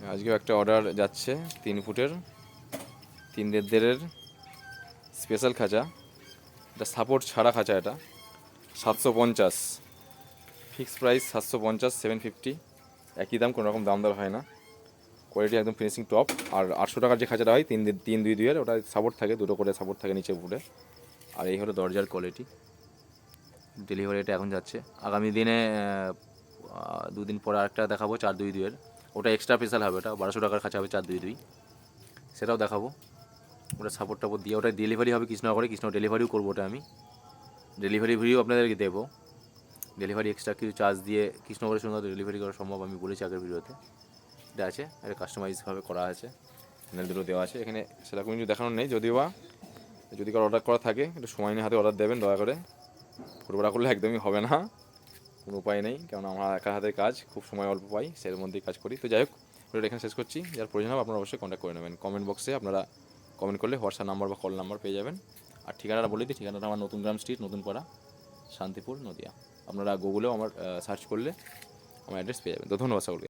আজকেও একটা অর্ডার যাচ্ছে 3 ফুটের 3.5 স্পেশাল খাঁচা। এটা সাপোর্ট ছাড়া খাঁচা। এটা 750 ফিক্স প্রাইস, 750 750 একই দাম, কোনো রকম দাম দর হয় না। কোয়ালিটি একদম ফিনিশিং টপ। আর 800 টাকার যে খাঁচাটা হয় 3-2-2 ওটা সাপোর্ট থাকে, দুটো করে সাপোর্ট থাকে নিচে উপরে। আর এই হলো দরজার কোয়ালিটি। ডেলিভারি এটা এখন যাচ্ছে। আগামী দিনে 2 দিন পরে আরেকটা দেখাবো 4-2-2 ওটা এক্সট্রা স্পেশাল হবে। ওটা 1200 টাকার খাঁচা হবে 4-2-2, সেটাও দেখাবো। ওটা সাপোর্ট টাপোর্ট দিয়ে ওটা ডেলিভারি হবে কৃষ্ণনগরে। কৃষ্ণনগর ডেলিভারিও করবো ওটা আমি। ডেলিভারি ভিডিও আপনাদেরকে দেবো। ডেলিভারি এক্সট্রা কিছু চার্জ দিয়ে কৃষ্ণনগরের সঙ্গে ডেলিভারি করা সম্ভব, আমি বলেছি আগের ভিডিওতে। এটা আছে, এটা কাস্টমাইজভাবে করা আছে, প্যানেল দুটো দেওয়া আছে। এখানে সেরকম কিছু দেখানোর নেই, যদিও বা যদি কারো অর্ডার করা থাকে একটু সময় নিয়ে হাতে অর্ডার দেবেন দয়া করে। ফুটবড়া করলে একদমই হবে না, কোনো উপায় নেই, কারণ আমরা একা হাতের কাজ, খুব সময় অল্প পাই, সের মধ্যেই কাজ করি। তো যাই হোক, ভিডিওটা এখানে শেষ করছি। যার প্রয়োজন হবে আপনারা অবশ্যই কন্ট্যাক্ট করে নেবেন। কমেন্ট বক্সে আপনারা কমেন্ট করলে হোয়াটসঅ্যাপ নাম্বার বা কল নাম্বার পেয়ে যাবেন। আর ঠিকানাটা বলে দিই, ঠিকানাটা আমার নতুন গ্রাম স্ট্রিট, নতুন পাড়া, শান্তিপুর, নদিয়া। আপনারা গুগলেও আমার সার্চ করলে আমার অ্যাড্রেস পেয়ে যাবেন। তো ধন্যবাদ সকলকে।